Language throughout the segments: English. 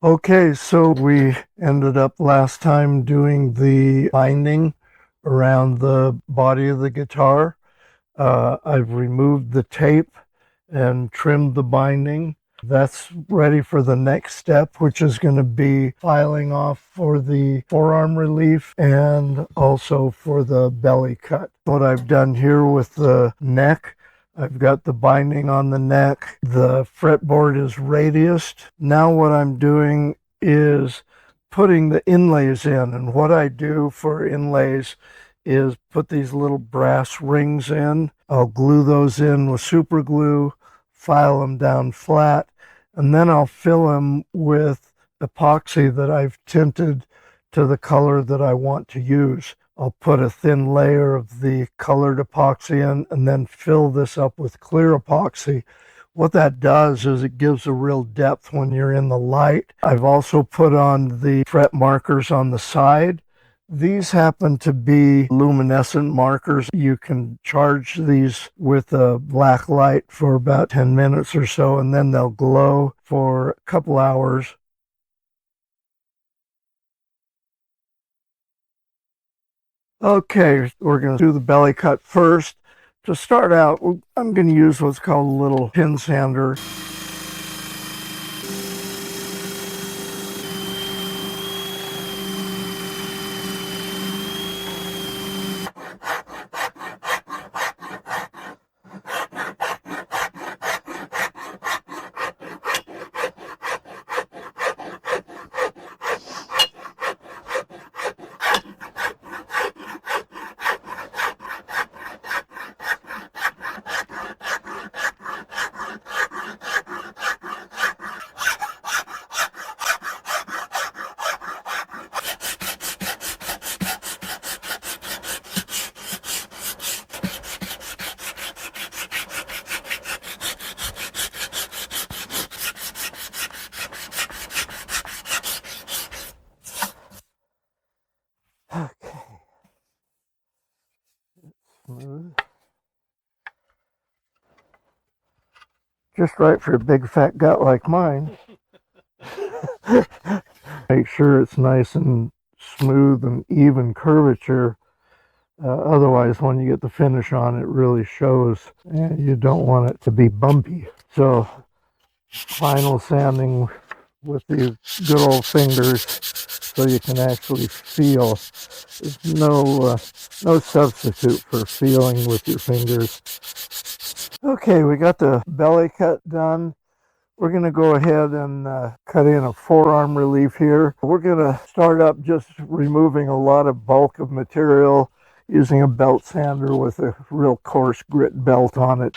Okay, so we ended up last time doing the binding around the body of the guitar. I've removed the tape and trimmed the binding. That's ready for the next step, which is going to be filing off for the forearm relief and also for the belly cut. What I've done here with the neck, I've got the binding on the neck. The fretboard is radiused. Now what I'm doing is putting the inlays in. And what I do for inlays is put these little brass rings in. I'll glue those in with super glue, file them down flat, and then I'll fill them with epoxy that I've tinted to the color that I want to use. I'll put a thin layer of the colored epoxy in and then fill this up with clear epoxy. What that does is it gives a real depth when you're in the light. I've also put on the fret markers on the side. These happen to be luminescent markers. You can charge these with a black light for about 10 minutes or so, and then they'll glow for a couple hours. Okay, we're going to do the belly cut first. To start out, I'm going to use what's called a little pin sander. Okay. Smooth. Just right for a big fat gut like mine. Make sure it's nice and smooth and even curvature. Otherwise, when you get the finish on, it really shows, and you don't want it to be bumpy. So, final sanding with these good old fingers so you can actually feel. There's no substitute for feeling with your fingers. Okay, we got the belly cut done. We're going to go ahead and cut in a forearm relief here. We're going to start up just removing a lot of bulk of material using a belt sander with a real coarse grit belt on it.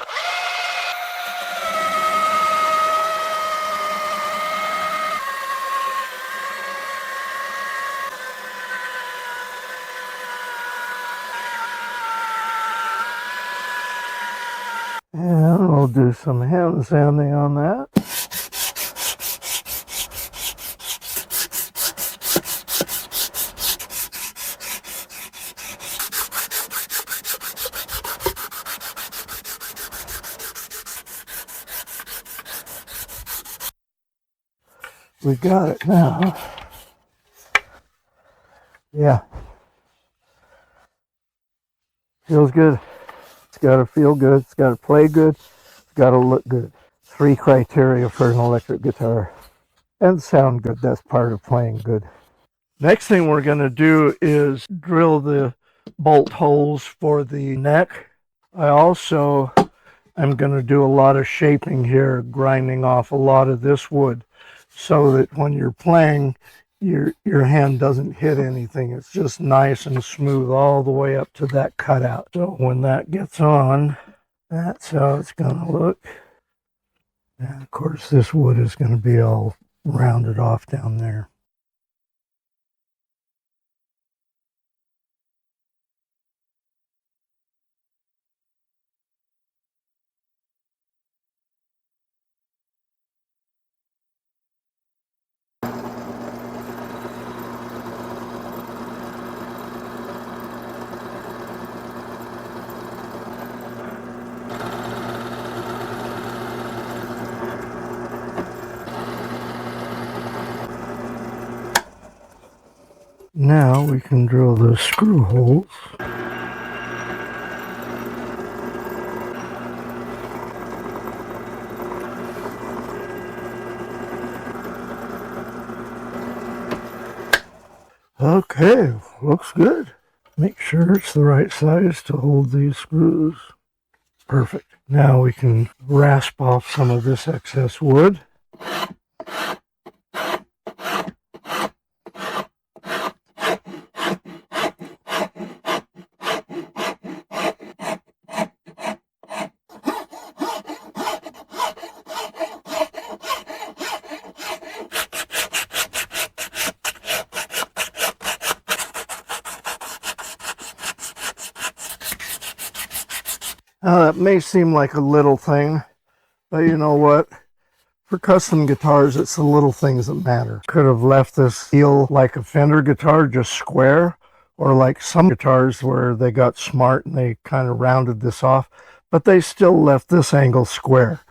And we'll do some hand sanding on that. We got it now. Yeah. Feels good. It's got to feel good. It's got to play good. It's got to look good. 3 criteria for an electric guitar. And sound good. That's part of playing good. Next thing we're going to do is drill the bolt holes for the neck. I also am going to do a lot of shaping here, grinding off a lot of this wood so that when you're playing, your hand doesn't hit anything. It's just nice and smooth all the way up to that cutout. So when that gets on, that's how it's going to look. And of course, this wood is going to be all rounded off down there. Now we can drill the screw holes. Okay, looks good. Make sure it's the right size to hold these screws. Perfect. Now we can rasp off some of this excess wood. Now that may seem like a little thing, but you know what? For custom guitars, it's the little things that matter. Could have left this steel like a Fender guitar, just square, or like some guitars where they got smart and they kind of rounded this off, but they still left this angle square.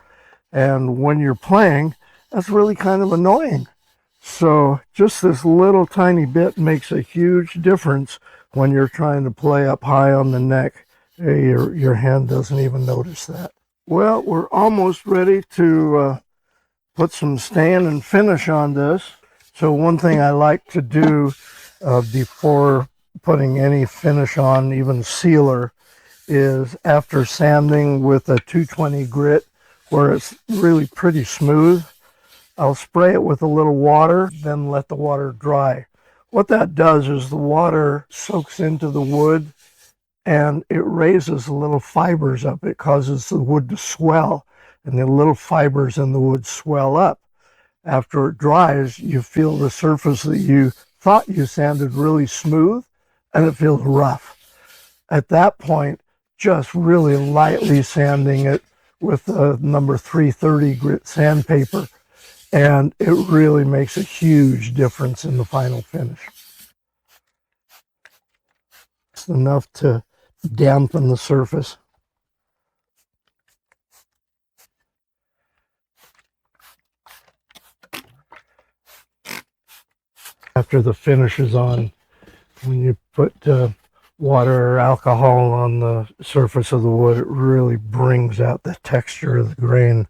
And when you're playing, that's really kind of annoying. So just this little tiny bit makes a huge difference when you're trying to play up high on the neck. Your hand doesn't even notice that. Well, we're almost ready to put some stain and finish on this. So one thing I like to do before putting any finish on, even sealer, is after sanding with a 220 grit where it's really pretty smooth, I'll spray it with a little water, then let the water dry. What that does is the water soaks into the wood and it raises the little fibers up. It causes the wood to swell, and the little fibers in the wood swell up. After it dries, you feel the surface that you thought you sanded really smooth, and it feels rough. At that point, just really lightly sanding it with a number 330 grit sandpaper, and it really makes a huge difference in the final finish. It's enough to dampen the surface. After the finish is on, when you put water or alcohol on the surface of the wood, it really brings out the texture of the grain.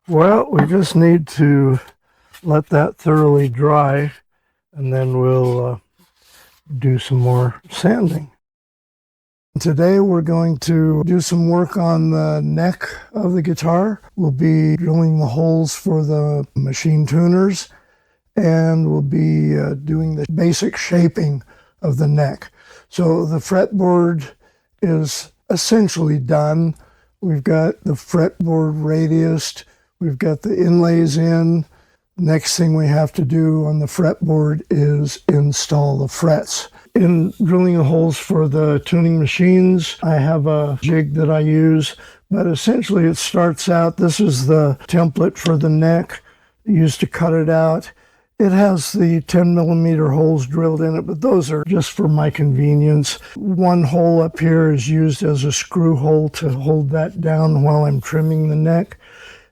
Well, we just need to let that thoroughly dry, and then we'll do some more sanding. Today we're going to do some work on the neck of the guitar. We'll be drilling the holes for the machine tuners, and we'll be doing the basic shaping of the neck. So the fretboard is essentially done. We've got the fretboard radius, we've got the inlays in. Next thing we have to do on the fretboard is install the frets. In drilling the holes for the tuning machines, I have a jig that I use, but essentially it starts out, this is the template for the neck, used to cut it out. It has the 10 millimeter holes drilled in it, but those are just for my convenience. One hole up here is used as a screw hole to hold that down while I'm trimming the neck.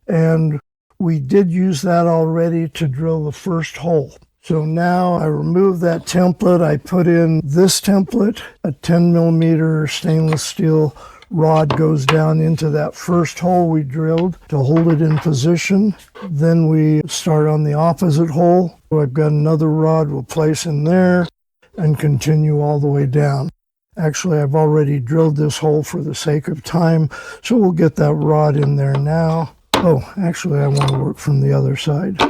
And we did use that already to drill the first hole. So now I remove that template. I put in this template. A 10 millimeter stainless steel rod goes down into that first hole we drilled to hold it in position. Then we start on the opposite hole. I've got another rod we'll place in there and continue all the way down. Actually, I've already drilled this hole for the sake of time, so we'll get that rod in there now. Oh, actually, I want to work from the other side.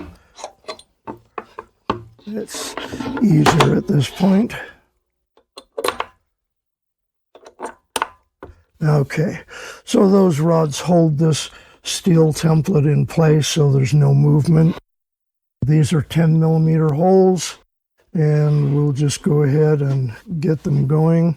It's easier at this point. Okay, so those rods hold this steel template in place so there's no movement. These are 10 millimeter holes, and we'll just go ahead and get them going.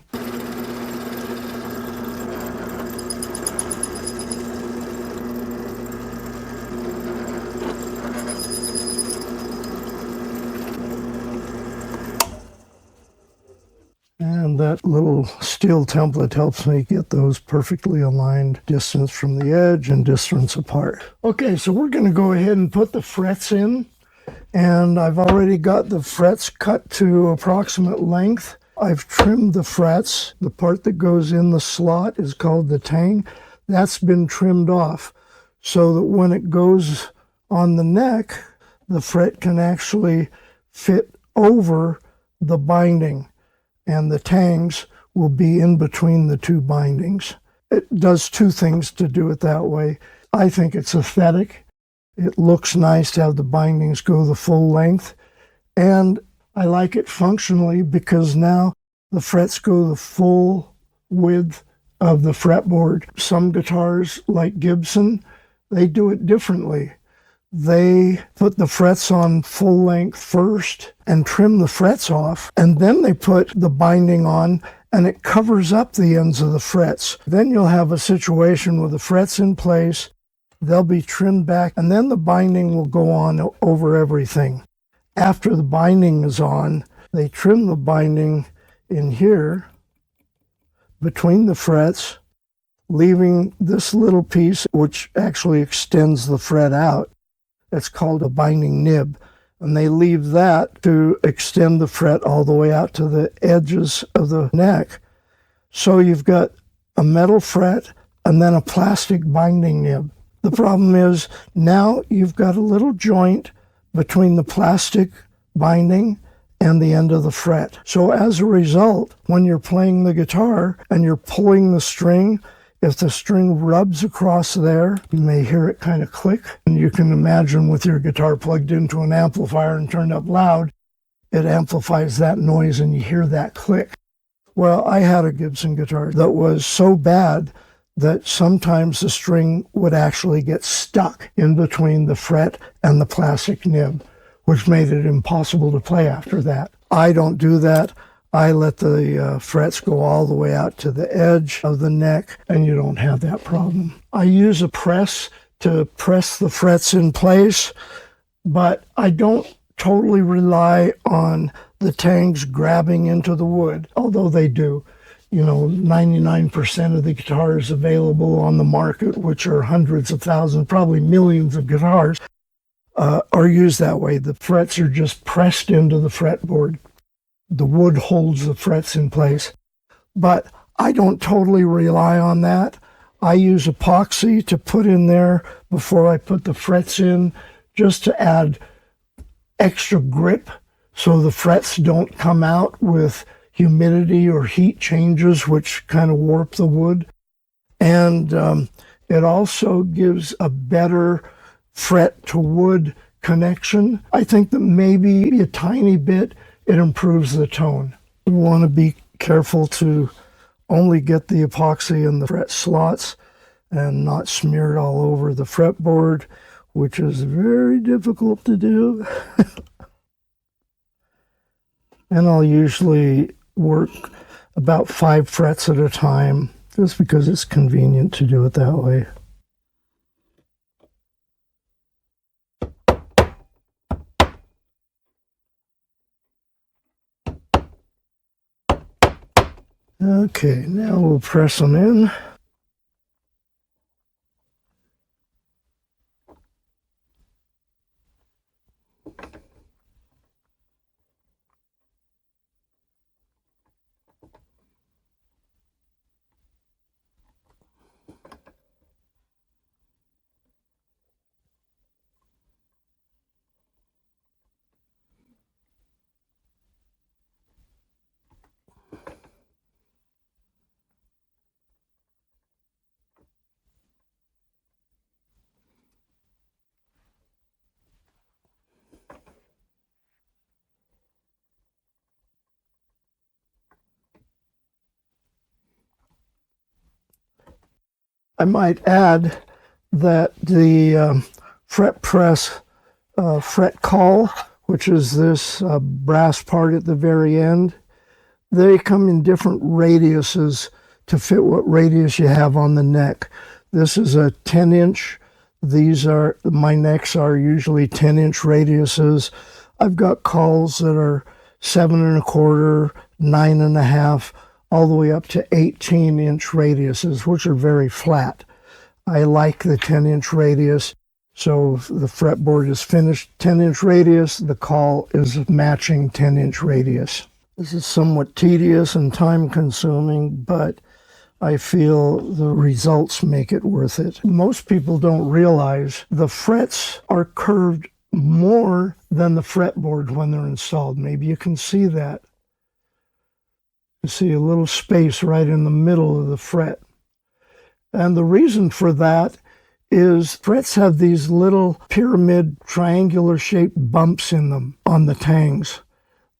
and that little steel template helps me get those perfectly aligned, distance from the edge and distance apart. Okay, so we're going to go ahead and put the frets in, and I've already got the frets cut to approximate length. I've trimmed the frets. The part that goes in the slot is called the tang. That's been trimmed off so that when it goes on the neck, the fret can actually fit over the binding, and the tangs will be in between the two bindings. It does two things to do it that way. I think it's aesthetic. It looks nice to have the bindings go the full length, and I like it functionally because now the frets go the full width of the fretboard. Some guitars, like Gibson, they do it differently. They put the frets on full length first and trim the frets off, and then they put the binding on, and it covers up the ends of the frets. Then you'll have a situation with the frets in place, they'll be trimmed back, and then the binding will go on over everything. After the binding is on, they trim the binding in here between the frets, leaving this little piece which actually extends the fret out. It's called a binding nib, and they leave that to extend the fret all the way out to the edges of the neck. So you've got a metal fret and then a plastic binding nib. The problem is now you've got a little joint between the plastic binding and the end of the fret. So as a result, when you're playing the guitar and you're pulling the string, if the string rubs across there, you may hear it kind of click. And you can imagine with your guitar plugged into an amplifier and turned up loud, it amplifies that noise and you hear that click. Well, I had a Gibson guitar that was so bad that sometimes the string would actually get stuck in between the fret and the plastic nib, which made it impossible to play after that. I don't do that. I let the frets go all the way out to the edge of the neck, and you don't have that problem. I use a press to press the frets in place, but I don't totally rely on the tangs grabbing into the wood, although they do. 99% of the guitars available on the market, which are hundreds of thousands, probably millions of guitars, are used that way. The frets are just pressed into the fretboard. The wood holds the frets in place. But I don't totally rely on that. I use epoxy to put in there before I put the frets in, just to add extra grip so the frets don't come out with humidity or heat changes, which kind of warp the wood. And it also gives a better fret to wood connection. I think that maybe a tiny bit it improves the tone. We want to be careful to only get the epoxy in the fret slots and not smear it all over the fretboard, which is very difficult to do. And I'll usually work about 5 frets at a time, just because it's convenient to do it that way. Okay, now we'll press them in. I might add that the fret press fret call, which is this brass part at the very end, they come in different radiuses to fit what radius you have on the neck. This is a 10-inch. My necks are usually 10-inch radiuses. I've got calls that are 7 1/4, 9 1/2, all the way up to 18-inch radiuses, which are very flat. I like the 10-inch radius. So if the fretboard is finished 10-inch radius, the call is matching 10-inch radius. This is somewhat tedious and time-consuming, but I feel the results make it worth it. Most people don't realize the frets are curved more than the fretboard when they're installed. Maybe you can see that. You see a little space right in the middle of the fret. And the reason for that is frets have these little pyramid triangular shaped bumps in them on the tangs.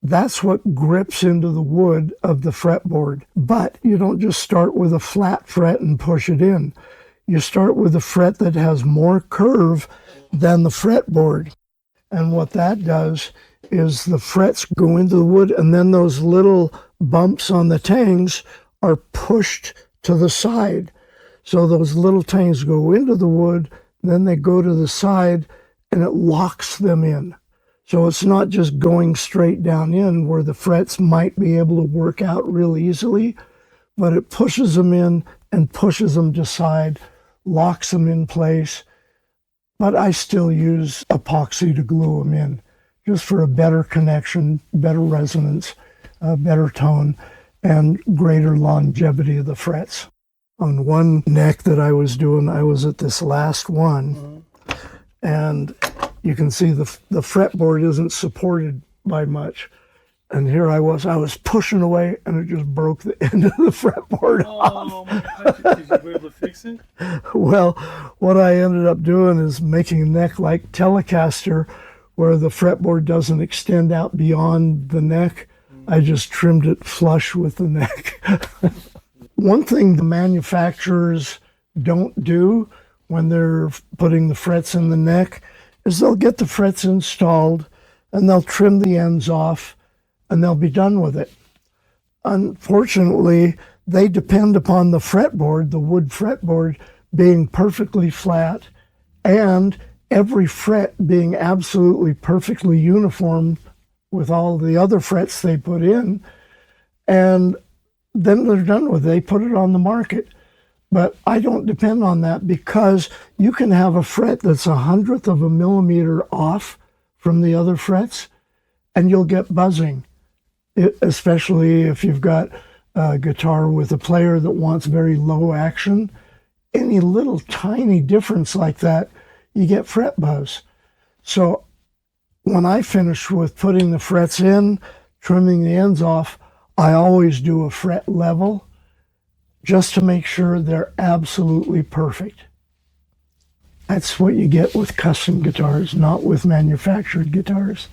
That's what grips into the wood of the fretboard. But you don't just start with a flat fret and push it in. You start with a fret that has more curve than the fretboard. And what that does is the frets go into the wood, and then those little bumps on the tangs are pushed to the side. So those little tangs go into the wood, then they go to the side, and it locks them in. So it's not just going straight down in where the frets might be able to work out real easily, but it pushes them in and pushes them to side, locks them in place. But I still use epoxy to glue them in, just for a better connection, better resonance, better tone, and greater longevity of the frets. On one neck that I was doing, I was at this last one, and you can see the fretboard isn't supported by much. And here I was pushing away, and it just broke the end of the fretboard off. Did you be able to fix it? Well, what I ended up doing is making a neck like Telecaster, where the fretboard doesn't extend out beyond the neck. I just trimmed it flush with the neck. One thing the manufacturers don't do when they're putting the frets in the neck is they'll get the frets installed and they'll trim the ends off and they'll be done with it. Unfortunately, they depend upon the fretboard, the wood fretboard, being perfectly flat and every fret being absolutely perfectly uniform with all the other frets they put in, and then they're done with it. They put it on the market. But I don't depend on that, because you can have a fret that's 1/100th of a millimeter off from the other frets, and you'll get buzzing, especially if you've got a guitar with a player that wants very low action. Any little tiny difference like that, you get fret buzz. So when I finish with putting the frets in, trimming the ends off, I always do a fret level just to make sure they're absolutely perfect. That's what you get with custom guitars, not with manufactured guitars.